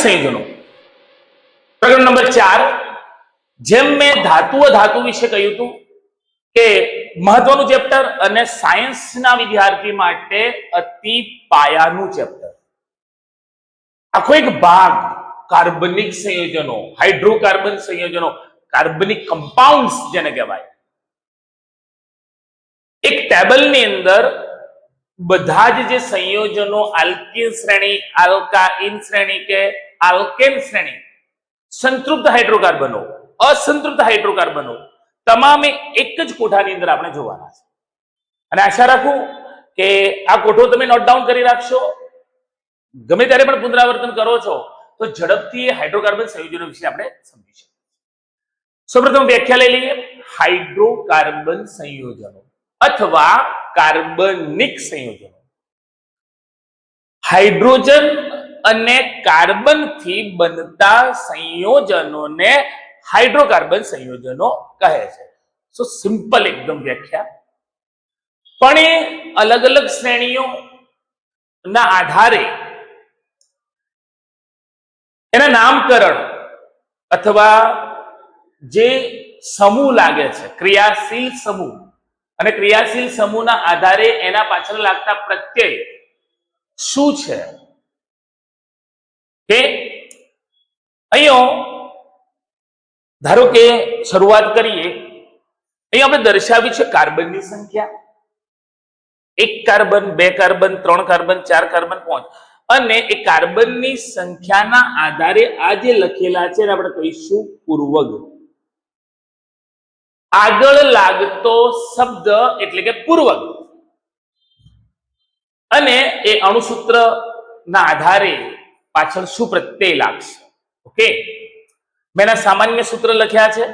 સંયોજનો. પ્રકરણ નંબર 4. જેમ મેં ધાતુ વિશે કહ્યું હતું કે મહત્વનું ચેપ્ટર અને સાયન્સના વિદ્યાર્થી માટે અતિ પાયાનું ચેપ્ટર. આખો એક ભાગ કાર્બનિક સંયોજનો, હાઇડ્રોકાર્બન સંયોજનો, કાર્બનિક કમ્પાઉન્ડ્સ જેને કહેવાય. એક ટેબલની અંદર બધા જ જે સંયોજનો આલ્કીન શ્રેણી, આલ્કાઇન શ્રેણી કે આલ્કેન શ્રેણી, સંતૃપ્ત હાઇડ્રોકાર્બનો, અસંતૃપ્ત હાઇડ્રોકાર્બનો તમામે એક જ કોઠાની અંદર આપણે જોવાના છે. અને આશા રાખું કે આ કોઠો તમે નોટ ડાઉન કરી રાખશો. ગમે ત્યારે પણ પુનરાવર્તન કરો છો તો ઝડપથી હાઇડ્રોકાર્બન સંયોજનો વિશે આપણે સમજીશું. સૌપ્રથમ વ્યાખ્યા લઈ લઈએ. હાઇડ્રોકાર્બન સંયોજનો અથવા કાર્બનિક સંયોજનો હાઇડ્રોજન અને કાર્બન થી બનતા સંયોજનોને હાઇડ્રોકાર્બન સંયોજનો કહે છે. સો સિમ્પલ એકદમ વ્યાખ્યા. પણ એ અલગ અલગ શ્રેણીઓ ના આધારે એના નામકરણ અથવા જે સમૂહ લાગે છે, ક્રિયાશીલ સમૂહ, અને ક્રિયાશીલ સમૂહના આધારે એના પાછળ લાગતા પ્રત્યય શું છે કે અહીંયા ધારો કે શરૂઆત કરીએ. અહીં આપણે દર્શાવી છે કાર્બનની સંખ્યા. 1 કાર્બન, 2 કાર્બન, 3 કાર્બન, 4 કાર્બન, 5. અને એ કાર્બનની સંખ્યાના આધારે આ જે લખેલા છે એને આપણે કહીશું પૂર્વગ. આગળ લાગતો શબ્દ એટલે કે પૂર્વગ. અને એ અણુસૂત્ર ના આધારે પાછળ શું પ્રત્યય લાગશે. ઓકે, મેં એના સામાન્ય સૂત્ર લખ્યા છે.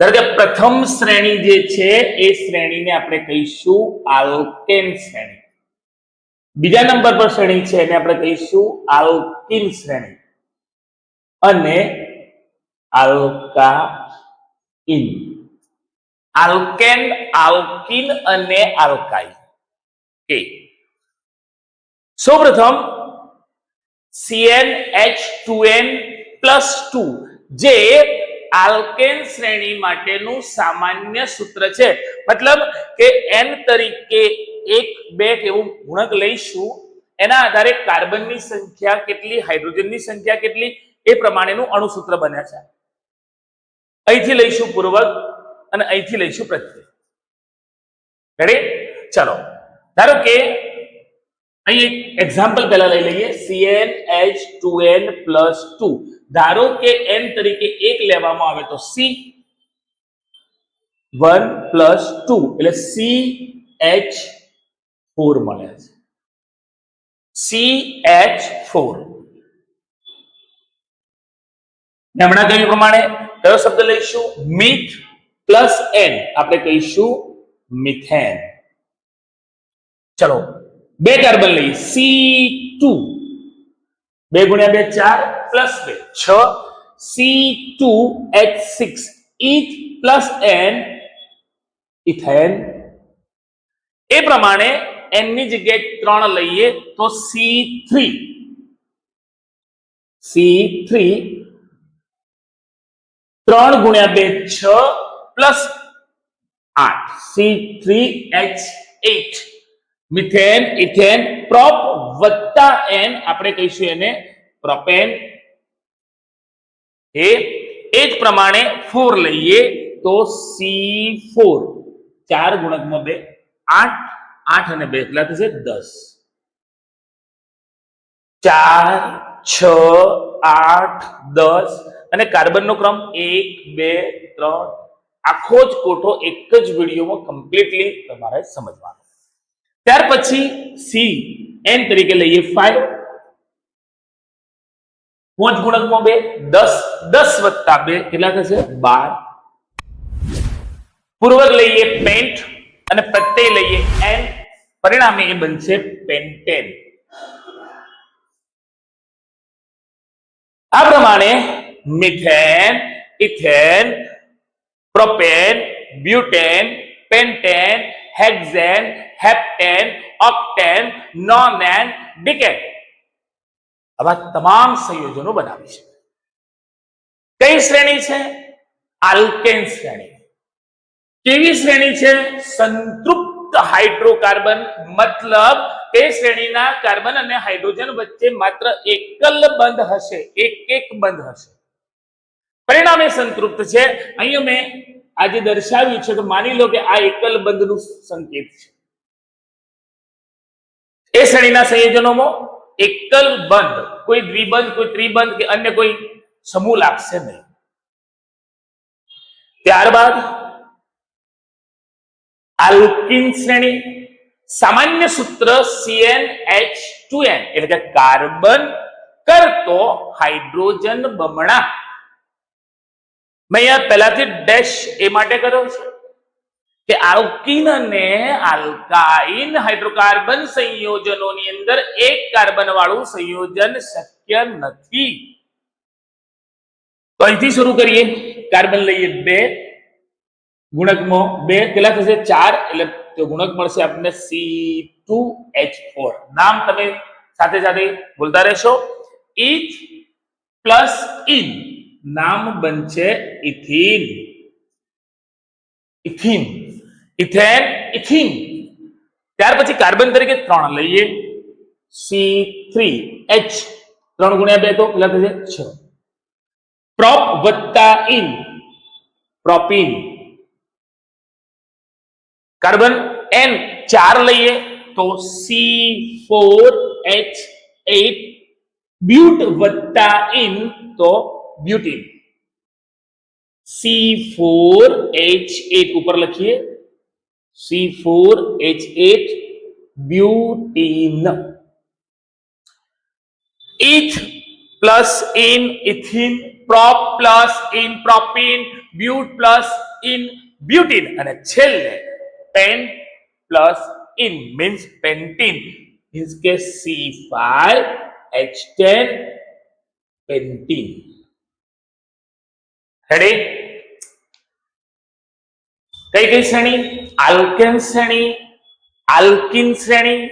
ધારો કે પ્રથમ શ્રેણી જે છે એ શ્રેણીને આપણે કહીશું આલ્કેન શ્રેણી. બીજા નંબર પર શ્રેણી છે એને આપણે કહીશું આલ્કીન શ્રેણી અને આલ્કાઇન. આલ્કેન, આલ્કીન અને આલ્કાઇન. કે સૌપ્રથમ CnH2n+2 જે આલ્કેન શ્રેણી માટેનું સામાન્ય સૂત્ર છે. મતલબ કે n તરીકે 1, 2 એવું ગુણક લઈશું. એના આધારે કાર્બનની સંખ્યા કેટલી, હાઇડ્રોજનની સંખ્યા કેટલી, એ પ્રમાણેનું અણુસૂત્ર બને છે. અહીંથી લઈશું પૂર્વક અને અહીંથી લઈશું પ્રત્યય. રેડી? ચલો, ધારો કે અહીં એક એક્ઝામ્પલ પહેલા લઈ લઈએ. CnH2n+2. ધારો કે n તરીકે 1 લેવામાં આવે તો C1+2 એટલે CH4 મળે છે. CH4. હમણાં કહ્યું પ્રમાણે કયો શબ્દ લઈશું? મિથ પ્લસ n આપણે કહીશું મિથેન. ચલો, 2 કાર્બન લઈએ. C2 2 ગુણ્યા 2 4 + 2 6 C2H6 ઈથ પ્લસ n ઇથેન. એ પ્રમાણે n ની જગ્યાએ 3 લઈએ તો C3 3 ગુણ્યા 2 6 + 8 C3H8 મિથેન, ઇથેન, પ્રોપ વત્તા n આપણે કહીશું એને પ્રોપેન. એ જ પ્રમાણે 4 લઈએ તો C4 4 ગુણકમાં 2 8 8 અને 2 એટલા થશે 10. 4 6 8 10 અને કાર્બનનો ક્રમ 1 2 3. આખો જ કોઠો એક જ વિડીયોમાં કમ્પ્લીટલી તમારે સમજવાનો. ત્યાર પછી Cn તરીકે લઈએ 5 5 ગુણકમાં 2 10 10 વત્તા 2 કેટલા થશે 12. પૂર્વક લઈએ પેન્ટ અને પ્રત્યય લઈએ n. પરિણામે એ બનશે પેન્ટેન. આ પ્રમાણે methane, ethane, propane, butane, pentane, hexane, heptane, octane, nonane, decane આવા તમામ સંયોજનો બનાવી શકે. કઈ શ્રેણી છે? આલ્કેન શ્રેણી. કેવી શ્રેણી છે? સંતૃપ્ત હાઇડ્રોકાર્બન, મતલબ એ શ્રેણીના કાર્બન અને હાઇડ્રોજન વચ્ચે માત્ર એકલ બંધ હશે, એક બંધ હશે, પરિણામે સંતૃપ્ત છે. અહીંયા મેં આજે દર્શાવ્યું છે તો માની લો કે આ એકલ બંધનું સંકેત છે. એ શ્રેણીના સંયોજનોમાં એકલ બંધ, કોઈ દ્વિબંધ, કોઈ ત્રિબંધ કે અન્ય કોઈ સમૂહ લાગશે નહીં. ત્યારબાદ આલ્કીન શ્રેણી. સામાન્ય સૂત્ર CnH2n એટલે કે કાર્બન કરતો હાઇડ્રોજન બમણા. મેં અહીંયા પહેલાથી ડેશ એ માટે કર્યો છે કે આલ્કીન અને આલ્કાઇન હાઇડ્રોકાર્બન સંયોજનોની અંદર એક કાર્બન વાળું સંયોજન શક્ય નથી. તો અહીંથી શરૂ કરીએ. કાર્બન લઈએ 2, ગુણકમાં 2 કેટલા થશે? 4, એટલે તો ગુણક મળશે આપણને C2H4. નામ તમે સાથે સાથે બોલતા રહેશો. ઇથ પ્લસ ઇન નામ બનશે ઇથીન. Ethene, ethane, ethene. ત્યાર પછી કાર્બન તરીકે 3 લઈએ. C3H 3 ગુણ્યા 2 તો કેટલા થશે? 6. પ્રોપ વત્તા ઇન પ્રોપીન. કાર્બન N 4 લઈએ તો C4H8. બ્યુટ વત્તા ઇન તો બ્યુટીન. C4H8 ઉપર લખીએ. C4H8 butene. Eth plus ene ethene, prop plus ene propene, but plus ene butene, અને છેલ્લે pen plus ene means pentene. Means કે C5H10 પેન્ટીન. રેડી? કઈ કઈ શ્રેણી? આલ્કેન શ્રેણી, આલ્કીન શ્રેણી.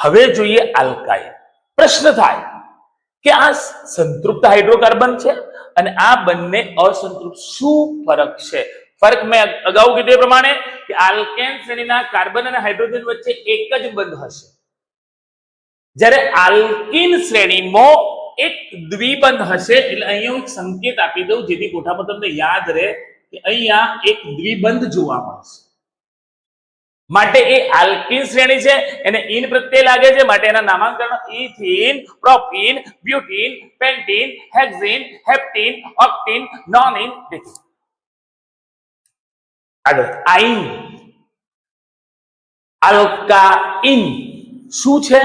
હવે જોઈએ આલ્કાઇન. પ્રશ્ન થાય કે આ સંતૃપ્ત હાઇડ્રોકાર્બન છે અને આ બંને અસંતૃપ્ત, શું ફરક છે? ફરક મેં અગાઉ કીધું એ પ્રમાણે કે આલ્કેન શ્રેણીના કાર્બન અને હાઇડ્રોજન વચ્ચે એક જ બંધ હશે, જ્યારે આલ્કીન શ્રેણીમાં એક દ્વિબંધ હશે. એટલે અહીંયા હું સંકેત આપી દઉં જેથી કોઠામાં તમને યાદ રહે કે અહીંયા એક દ્વિબંધ જોવા મળશે. માટે એ આલ્કીન શ્રેણી છે, એને ઇન પ્રત્યય લાગે છે, માટે એના નામાંકરણ ઇથીન, પ્રોપીન, બ્યુટીન, પેન્ટીન, હેક્ઝીન, હેપ્ટીન, ઓક્ટીન, નોનિન, ડેથીન. આગળ આઇન. આલ્કાઇન શું છે?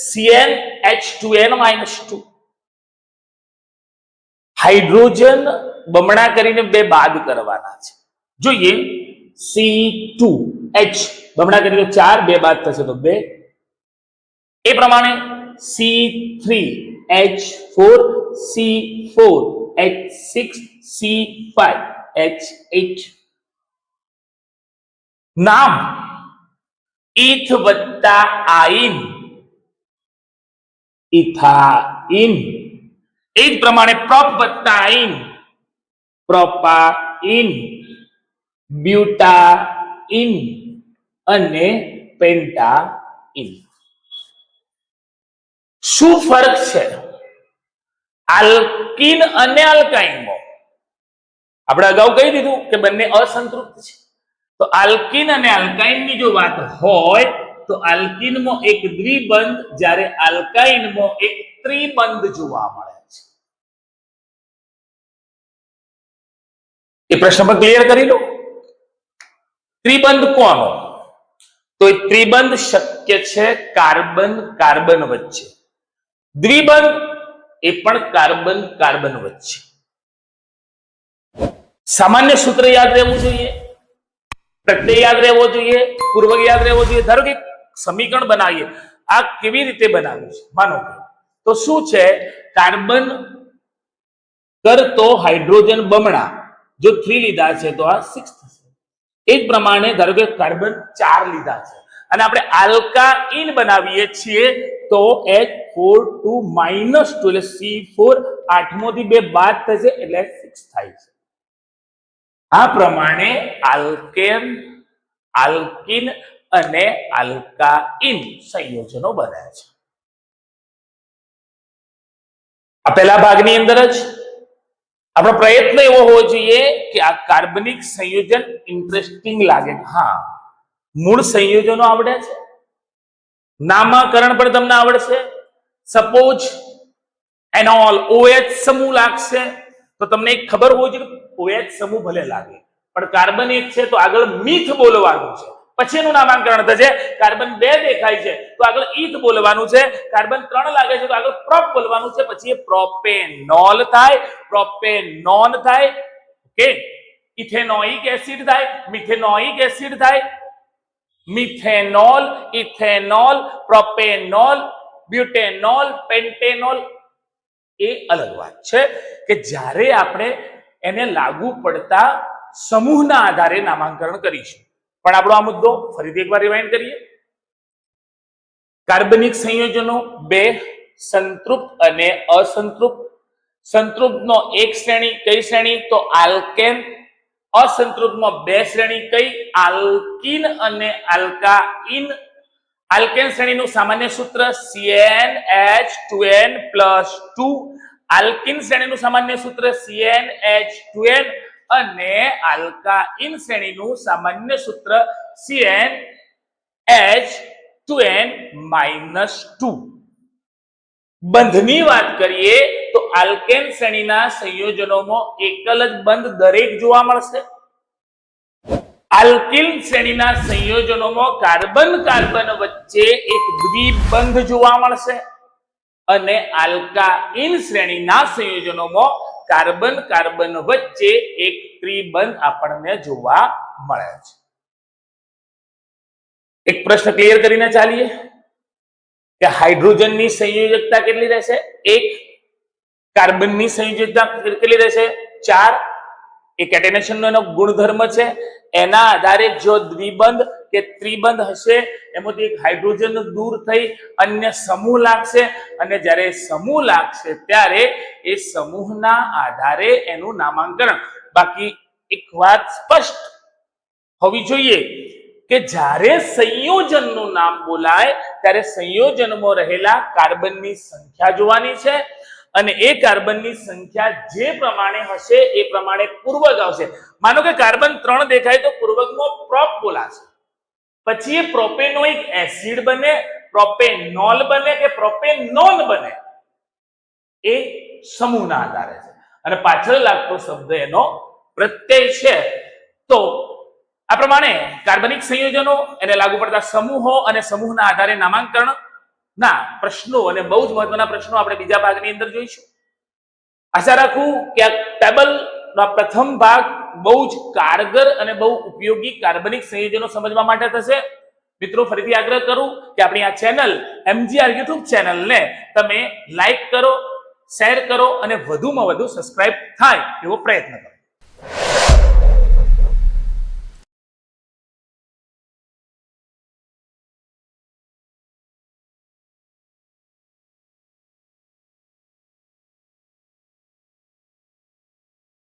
CnH2n-2. હાઇડ્રોજન બમણા કરીને 2 બાદ કરવાના છે. જોઈએ C2H બમણા કરીને 4, 2 બાદ થશે તો 2. એ પ્રમાણે C3H4, C4H6, C5H8. નામ ઇથ વત્તા આઇન ઇથાઇન. એ જ પ્રમાણે પ્રોપ વત્તા આઇન પ્રોપાઇન, બ્યુટાઇન અને પેન્ટાઇન. શું ફરક છે આલ્કીન અને આલ્કાઇનમાં? આપણે અગાઉ કહી દીધું કે બંને અસંતૃપ્ત છે. તો આલ્કીન અને આલ્કાઇનની જો વાત હોય તો આલ્કીનમાં એક દ્વિબંધ, જ્યારે આલ્કાઇનમાં એક ત્રિબંધ જોવા મળે છે. એ પ્રશ્ન પર ક્લિયર કરી લો. ત્રિબંધ કોનો? તો એ ત્રિબંધ શક્ય છે કાર્બન કાર્બન વચ્ચે. દ્વિબંધ એ પણ કાર્બન કાર્બન વચ્ચે. સામાન્ય સૂત્ર યાદ રહેવું જોઈએ, પ્રત્યય યાદ રહેવો જોઈએ, પૂર્વક યાદ રહેવો જોઈએ. ધારો કે સમીકરણ બનાવીએ. આ કેવી રીતે બનાવ્યું છે? માનો તો શું છે? કાર્બન કરતો હાઇડ્રોજન બમણા, જો 3 લીધા છે તો આ 6 થશે. એ જ પ્રમાણે ધારો કે કાર્બન 4 લીધા છે અને આપણે આલ્કાઇન બનાવીએ છીએ તો H4 -2 એટલે C4 આઠમોથી 2 બાદ થશે એટલે 6 થાય છે. આ પ્રમાણે આલ્કેન, આલ્કીન અને આલ્કાઇન સંયોજનો બને છે. આ પહેલા ભાગની અંદર જ આપણો પ્રયત્ન એવો હોવો જોઈએ કે આ કાર્બનિક સંયોજન ઇન્ટરેસ્ટિંગ લાગે. હા, મૂળ સંયોજનો આવડે છે, નામકરણ પણ તમને આવડશે. સપોઝ એનોલ OH સમૂહ લાગશે તો તમને એક ખબર હોવી જોઈએ કે OH સમૂહ ભલે લાગે પણ કાર્બન એક છે તો આગળ મીથ બોલવાનું છે, પછી એનું નામાંકરણ થશે. કાર્બન 2 દેખાય છે તો આગળ ઈથ બોલવાનું છે, કાર્બન 3 લાગે છે તો આગળ પ્રોપ બોલવાનું છે, પછી એ પ્રોપેનોલ થાય, પ્રોપેનોન થાય, ઓકે, ઇથેનોઇક એસિડ થાય, મિથેનોઇક એસિડ થાય, મિથેનોલ, ઇથેનોલ, પ્રોપેનોલ, બ્યુટેનોલ, પેન્ટેનોલ. એ અલગ વાત છે કે જ્યારે આપણે એને લાગુ પડતા સમૂહના આધારે નામાંકરણ કરીશું. પણ આપણો આ મુદ્દો ફરીથી એકવાર રિવાઇન્ડ કરીએ. કાર્બનિક સંયોજનો 2, સંતૃપ્ત અને અસંતૃપ્ત. સંતૃપ્તનો એક શ્રેણી, કઈ શ્રેણી? તો આલ્કેન. અસંતૃપ્તમાં 2 શ્રેણી, કઈ? આલ્કીન અને આલ્કાઇન. આલ્કેન શ્રેણીનું સામાન્ય સૂત્ર CnH2n+2. આલ્કીન શ્રેણીનું સામાન્ય સૂત્ર CnH2n અને આલ્કાઇન શ્રેણીનું સામાન્ય સૂત્ર CnH2n-2. બંધની વાત કરીએ તો આલ્કેન શ્રેણીના સંયોજનોમાં એકલ જ બંધ દરેક જોવા મળશે. આલ્કીન શ્રેણીના સંયોજનોમાં કાર્બન કાર્બન વચ્ચે એક દ્વિબંધ જોવા મળશે અને આલ્કાઇન શ્રેણીના સંયોજનોમાં કાર્બન કાર્બન વચ્ચે એક ત્રિબંધ આપણને જોવા મળે છે. એક પ્રશ્ન ક્લિયર કરીને ચાલીએ કે હાઇડ્રોજનની સંયોજકતા કેટલી રહેશે? 1. કાર્બનની સંયોજકતા કેટલી રહેશે? 4. એ કેટેનેશનનો એનો ગુણધર્મ છે. એના આધારે જો દ્વિબંધ કે ત્રિબંધ હશે એમાંથી એક હાઇડ્રોજન દૂર થઈ અન્ય સમૂહ લાગશે અને જ્યારે સમૂહ લાગશે ત્યારે એ સમૂહના આધારે એનું નામાંકરણ. બાકી એક વાત સ્પષ્ટ હોવી જોઈએ કે જ્યારે સંયોજનનું નામ બોલાય ત્યારે સંયોજનમાં રહેલા કાર્બનની સંખ્યા જોવાની છે અને એ કાર્બનની સંખ્યા જે પ્રમાણે હશે એ પ્રમાણે પૂર્વક આવશે. માનો કે કાર્બન 3 દેખાય તો પૂર્વકમાં પ્રોપ બોલાશે, પછી એ પ્રોપેનોઇક એસિડ બને, પ્રોપેનોલ બને કે પ્રોપેનોન બને, એ સમૂહના આધારે છે અને પાછળ લાગતો શબ્દ એનો પ્રત્યય છે. તો આ પ્રમાણે કાર્બનિક સંયોજનો, એને લાગુ પડતા સમૂહો અને સમૂહના આધારે નામાંકરણ ના પ્રશ્નો અને બહુ જ મહત્વના પ્રશ્નો આપણે બીજા ભાગની અંદર જોઈશું. આશા રાખું કે આ ટેબલનો પ્રથમ ભાગ બહુ જ કારગર અને બહુ ઉપયોગી કાર્બનિક સંયોજનો સમજવા માટે થશે. મિત્રો, ફરીથી આગ્રહ કરું કે આપણી આ ચેનલ MGR YouTube ચેનલને તમે લાઈક કરો, શેર કરો અને વધુમાં વધુ સબસ્ક્રાઇબ થાય એવો પ્રયત્ન કરો.